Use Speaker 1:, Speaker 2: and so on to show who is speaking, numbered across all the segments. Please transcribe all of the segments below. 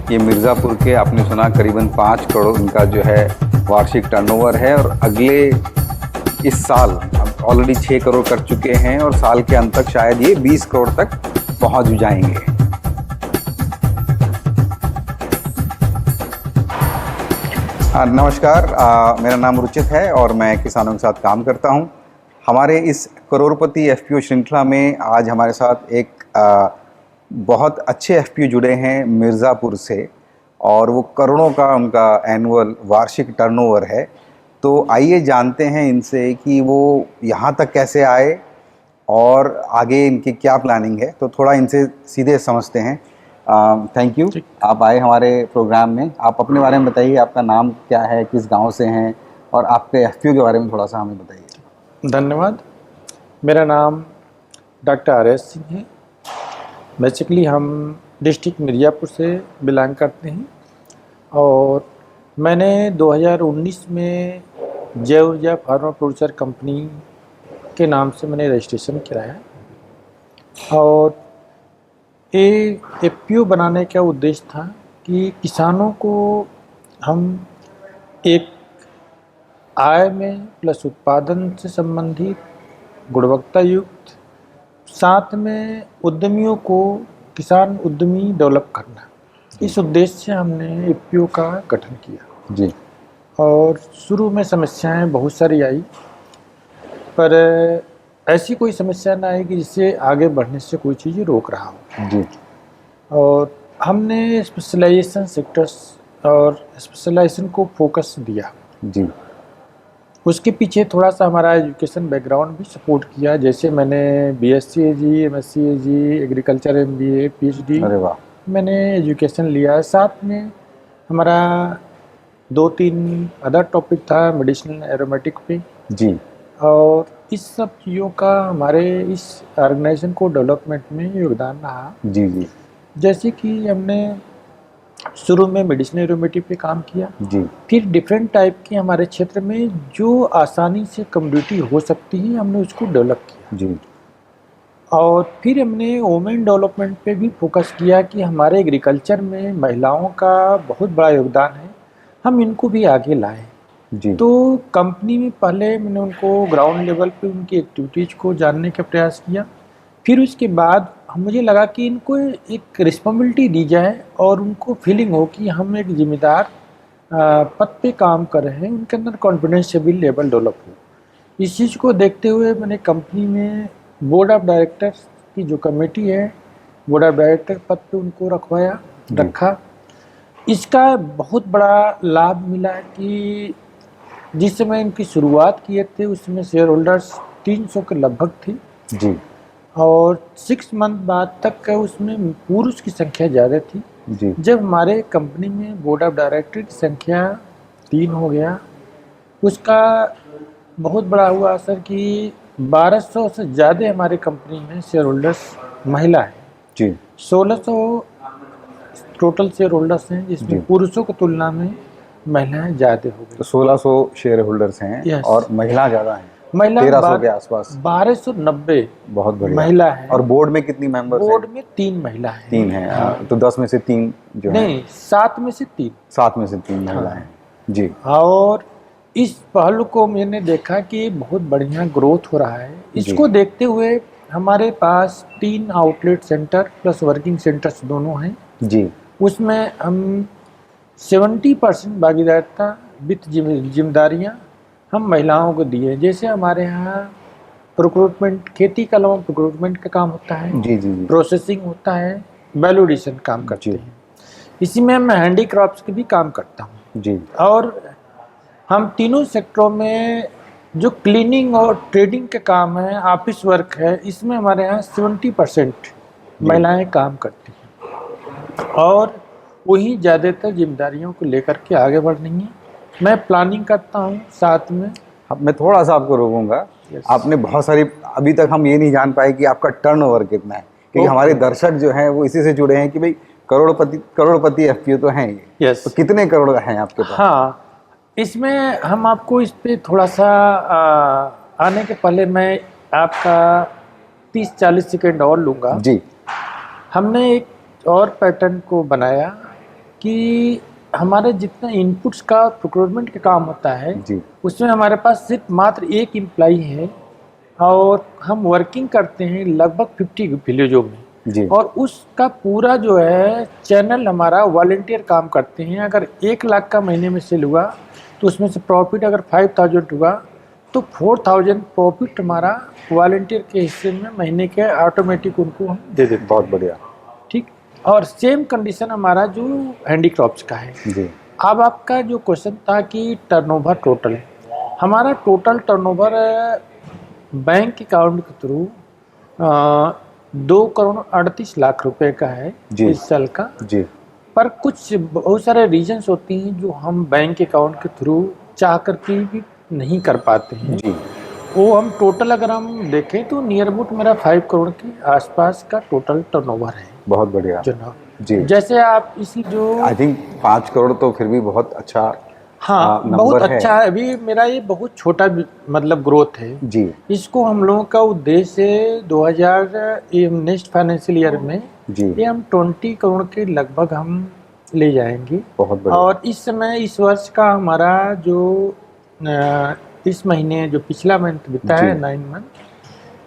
Speaker 1: ये मिर्ज़ापुर के आपने सुना करीबन 5 करोड़ उनका जो है वार्षिक टर्नओवर है और अगले इस साल अब ऑलरेडी 6 करोड़ कर चुके हैं और साल के अंत तक शायद ये 20 करोड़ तक पहुंच जाएंगे। नमस्कार, मेरा नाम रुचित है और मैं किसानों के साथ काम करता हूं। हमारे इस करोड़पति एफपीओ श्रृंखला में आज हमारे साथ एक बहुत अच्छे एफपीओ जुड़े हैं मिर्ज़ापुर से और वो करोड़ों का उनका एनुअल वार्षिक टर्नओवर है। तो आइए जानते हैं इनसे कि वो यहाँ तक कैसे आए और आगे इनकी क्या प्लानिंग है। तो थोड़ा इनसे सीधे समझते हैं। थैंक यू, आप आए हमारे प्रोग्राम में। आप अपने बारे में बताइए, आपका नाम क्या है, किस गांव से हैं और आपके एफपीओ के बारे में थोड़ा सा हमें बताइए।
Speaker 2: धन्यवाद। मेरा नाम डॉक्टर आर.एस. सिंह है। बेसिकली हम डिस्ट्रिक्ट मिर्ज़ापुर से बिलोंग करते हैं और मैंने 2019 में जय ऊर्जा फार्मा प्रोड्यूसर कंपनी के नाम से मैंने रजिस्ट्रेशन कराया और एफपीओ बनाने का उद्देश्य था कि किसानों को हम एक आय में प्लस उत्पादन से संबंधित गुणवत्ता युक्त, साथ में उद्यमियों को किसान उद्यमी डेवलप करना, इस उद्देश्य से हमने एफपीओ का गठन किया
Speaker 1: जी। और
Speaker 2: शुरू में समस्याएं बहुत सारी आई, पर ऐसी कोई समस्या ना आई कि जिससे आगे बढ़ने से कोई चीज़ रोक रहा हो
Speaker 1: जी।
Speaker 2: और हमने स्पेशलाइजेशन सेक्टर्स और स्पेशलाइजेशन को फोकस दिया
Speaker 1: जी।
Speaker 2: उसके पीछे थोड़ा सा हमारा एजुकेशन बैकग्राउंड भी सपोर्ट किया। जैसे मैंने बीएससी एजी, एमएससी एजी, एग्रीकल्चर एमबीए, पीएचडी,
Speaker 1: अरे वाह,
Speaker 2: मैंने एजुकेशन लिया। साथ में हमारा 2-3 अदर टॉपिक था मेडिसिनल एरोमेटिक पे
Speaker 1: जी।
Speaker 2: और इस सब चीज़ों का हमारे इस ऑर्गेनाइजेशन को डेवलपमेंट में योगदान रहा।
Speaker 1: जी जी।
Speaker 2: जैसे कि हमने शुरू में मेडिसिनल एरोमेटिक पे काम किया
Speaker 1: जी।
Speaker 2: फिर डिफरेंट टाइप के हमारे क्षेत्र में जो आसानी से कम्युनिटी हो सकती है हमने उसको डेवलप किया
Speaker 1: जी।
Speaker 2: और फिर हमने वोमेन डेवलपमेंट पे भी फोकस किया कि हमारे एग्रीकल्चर में महिलाओं का बहुत बड़ा योगदान है, हम इनको भी आगे लाएं।
Speaker 1: जी।
Speaker 2: तो कंपनी में पहले मैंने उनको ग्राउंड लेवल पे उनकी एक्टिविटीज़ को जानने का प्रयास किया। फिर उसके बाद मुझे लगा कि इनको एक रिस्पॉन्सिबिलिटी दी जाए और उनको फीलिंग हो कि हम एक जिम्मेदार पद पे काम कर रहे हैं, उनके अंदर कॉन्फिडेंशियल लेवल डेवलप हो। इस चीज़ को देखते हुए मैंने कंपनी में बोर्ड ऑफ डायरेक्टर्स की जो कमेटी है, बोर्ड ऑफ डायरेक्टर पद पे उनको रखा। इसका बहुत बड़ा लाभ मिला कि जिस समय इनकी शुरुआत किए थे उसमें शेयर होल्डर्स 300 के लगभग थे
Speaker 1: जी।
Speaker 2: और 6 मंथ बाद तक उसमें पुरुष की संख्या ज़्यादा थी
Speaker 1: जी।
Speaker 2: जब हमारे कंपनी में बोर्ड ऑफ डायरेक्टर की संख्या 3 हो गया, उसका बहुत बड़ा हुआ असर कि 1200 से ज़्यादा हमारे कंपनी में शेयर होल्डर्स महिला है
Speaker 1: जी।
Speaker 2: 1600 टोटल शेयर होल्डर्स हैं जिसमें पुरुषों की तुलना में महिलाएं ज़्यादा हो गई।
Speaker 1: तो 1600 शेयर होल्डर्स हैं और महिला ज़्यादा हैं,
Speaker 2: महिला
Speaker 1: 1300 के आसपास,
Speaker 2: 1290
Speaker 1: बहुत बढ़िया
Speaker 2: महिला है।
Speaker 1: और बोर्ड में कितनी मेंबर्स हैं?
Speaker 2: बोर्ड में 3 महिला हैं।
Speaker 1: 3 हैं। हाँ। तो 10 में से 3 जो हैं?
Speaker 2: नहीं, 7 में से 3।
Speaker 1: 7 में से 3 महिला हैं। जी।
Speaker 2: और इस पहलू को मैंने देखा कि बहुत बढ़िया ग्रोथ हो रहा है। इसको देखते हुए हमारे पास 3 outlet centre plus working centres दोनों हैं
Speaker 1: जी।
Speaker 2: उसमें हम 70% भागीदारिता वित्त जिम्मेदारियाँ हम महिलाओं को दिए। जैसे हमारे यहाँ प्रोक्रूटमेंट, खेती का अलावा प्रोक्रूटमेंट का काम होता है,
Speaker 1: जी जी जी।
Speaker 2: प्रोसेसिंग होता है, वैल्यू एडिशन काम करते हैं। इसी में मैं हैंडीक्राफ्ट्स की भी काम करता हूँ
Speaker 1: जी।
Speaker 2: और हम तीनों सेक्टरों में जो क्लीनिंग और ट्रेडिंग का काम है, ऑफिस वर्क है, इसमें हमारे यहाँ 70% महिलाएं काम करती हैं और वही ज़्यादातर जिम्मेदारियों को लेकर के आगे बढ़ रही हैं। मैं प्लानिंग करता हूँ साथ में।
Speaker 1: मैं थोड़ा सा आपको रोकूंगा। आपने बहुत सारी, अभी तक हम ये नहीं जान पाए कि आपका टर्नओवर कितना है, क्योंकि हमारे दर्शक जो हैं वो इसी से जुड़े हैं कि भाई करोड़पति एफपीओ तो हैं ये। तो कितने करोड़ हैं आपके पास?
Speaker 2: हाँ, इसमें हम आपको इस पे थोड़ा सा आने के पहले मैं आपका 30-40 सेकेंड और लूँगा।
Speaker 1: जी।
Speaker 2: हमने एक और पैटर्न को बनाया कि हमारे जितना इनपुट्स का प्रोक्योरमेंट का काम होता है
Speaker 1: जी
Speaker 2: उसमें हमारे पास सिर्फ मात्र एक एम्प्लाई है और हम वर्किंग करते हैं लगभग 50 विलेजों में,
Speaker 1: जी
Speaker 2: और उसका पूरा जो है चैनल हमारा वॉलंटियर काम करते हैं। अगर 1 लाख का महीने में सेल हुआ तो उसमें से प्रॉफिट अगर 5000 हुआ तो 4000 प्रॉफिट हमारा वॉलंटियर के हिस्से में महीने के ऑटोमेटिक उनको हम दे देते हैं।
Speaker 1: बहुत बढ़िया।
Speaker 2: ठीक। और सेम कंडीशन हमारा जो हैंडीक्रॉप्स का है।
Speaker 1: जी
Speaker 2: अब आपका जो क्वेश्चन था कि टर्नओवर टोटल, हमारा टोटल टर्नओवर बैंक अकाउंट के थ्रू 2,38,00,000 रुपए का है
Speaker 1: जी।
Speaker 2: इस साल का।
Speaker 1: जी
Speaker 2: पर कुछ बहुत सारे रीजंस होती हैं जो हम बैंक अकाउंट के थ्रू चाह कर के भी नहीं कर पाते हैं।
Speaker 1: जी
Speaker 2: वो हम टोटल अगर हम देखें तो नियर अबाउट मेरा 5 करोड़ के आसपास का टोटल टर्नओवर है
Speaker 1: बहुत बढ़िया
Speaker 2: जनाब।
Speaker 1: जी।
Speaker 2: जैसे आप इसी जो
Speaker 1: आई थिंक 5 करोड़ तो फिर भी बहुत अच्छा
Speaker 2: हाँ बहुत
Speaker 1: नंबर है।
Speaker 2: अच्छा है। अभी मेरा ये बहुत छोटा मतलब ग्रोथ है
Speaker 1: जी
Speaker 2: इसको हम लोगों का उद्देश्य 2000 नेक्स्ट फाइनेंशियल ईयर में
Speaker 1: जी
Speaker 2: ये हम 20 करोड़ के लगभग हम ले जाएंगे।
Speaker 1: बहुत बढ़िया।
Speaker 2: और इस समय इस वर्ष का हमारा जो इस महीने जो पिछला मंथ बीता है
Speaker 1: जी।
Speaker 2: 9 मंथ,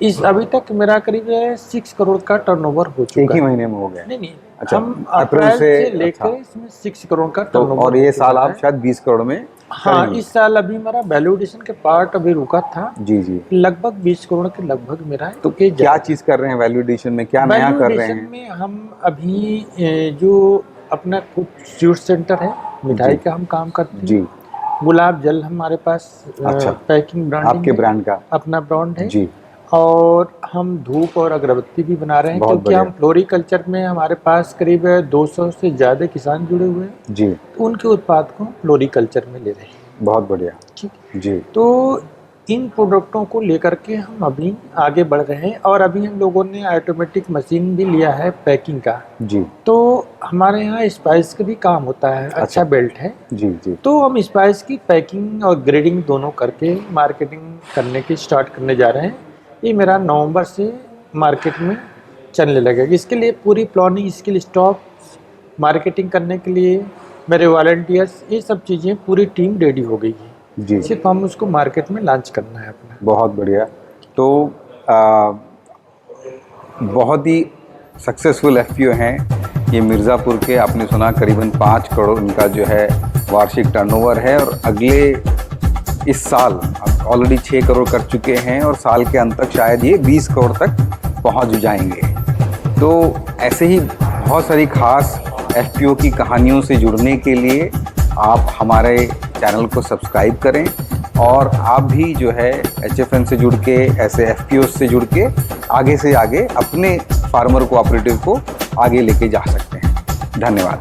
Speaker 2: इस अभी तक मेरा करीब 6 करोड़ का टर्नओवर हो चुका है।
Speaker 1: एक ही महीने में हो गया।
Speaker 2: नहीं
Speaker 1: अच्छा,
Speaker 2: हम
Speaker 1: अप्रैल
Speaker 2: अप्रैल
Speaker 1: से
Speaker 2: से लेकर
Speaker 1: अच्छा।
Speaker 2: इसमें 6 करोड़ का
Speaker 1: तो
Speaker 2: टर्नओवर
Speaker 1: और ये साल आप शायद 20 करोड़ में
Speaker 2: हाँ
Speaker 1: करेंगे।
Speaker 2: इस साल अभी मेरा वैल्यूएशन के पार्ट अभी रुका था,
Speaker 1: जी जी।
Speaker 2: लगभग 20 करोड़ के लगभग मेरा है।
Speaker 1: तो क्या चीज कर रहे हैं वैल्यूएशन में, क्या नया कर रहे हैं?
Speaker 2: में हम अभी जो अपना कुछ स्वीट सेंटर है मिठाई
Speaker 1: जी।
Speaker 2: का हम काम करते हैं।
Speaker 1: जी
Speaker 2: गुलाब जल हमारे पास
Speaker 1: अच्छा।
Speaker 2: पैकिंग ब्रांड
Speaker 1: आपके ब्रांड का
Speaker 2: अपना ब्रांड है।
Speaker 1: जी
Speaker 2: और हम धूप और अगरबत्ती भी बना रहे हैं
Speaker 1: बहुत
Speaker 2: क्योंकि हम
Speaker 1: बढ़िया।
Speaker 2: फ्लोरिकल्चर में हमारे पास करीब 200 से ज़्यादा किसान जुड़े हुए हैं,
Speaker 1: जी
Speaker 2: तो उनके उत्पाद को हम फ्लोरिकल्चर में ले रहे हैं।
Speaker 1: बहुत बढ़िया।
Speaker 2: ठीक।
Speaker 1: जी
Speaker 2: तो इन प्रोडक्टों को लेकर के हम अभी आगे बढ़ रहे हैं और अभी हम लोगों ने ऑटोमेटिक मशीन भी लिया है पैकिंग का।
Speaker 1: जी
Speaker 2: तो हमारे यहाँ स्पाइस का भी काम होता है, अच्छा बेल्ट है।
Speaker 1: जी जी
Speaker 2: तो हम स्पाइस की पैकिंग और ग्रेडिंग दोनों करके मार्केटिंग करने की स्टार्ट करने जा रहे हैं। ये मेरा नवंबर से मार्केट में चलने लगेगा। इसके लिए पूरी प्लानिंग, इसके लिए स्टॉक, मार्केटिंग करने के लिए मेरे वॉलंटियर्स, ये सब चीज़ें पूरी टीम रेडी हो गई है।
Speaker 1: जी
Speaker 2: सिर्फ हम उसको मार्केट में लॉन्च करना है अपना।
Speaker 1: बहुत बढ़िया। तो बहुत ही सक्सेसफुल एफपीओ हैं ये मिर्ज़ापुर के। आपने सुना करीबन 5 करोड़ उनका जो है वार्षिक टर्नओवर है और अगले इस साल ऑलरेडी 6 करोड़ कर चुके हैं और साल के अंत तक शायद ये 20 करोड़ तक पहुंच जाएंगे। तो ऐसे ही बहुत सारी खास एफपीओ की कहानियों से जुड़ने के लिए आप हमारे चैनल को सब्सक्राइब करें और आप भी जो है एचएफएन से जुड़ के, ऐसे एफपीओ से जुड़ के आगे से आगे अपने फार्मर कोऑपरेटिव को आगे लेके जा सकते हैं। धन्यवाद।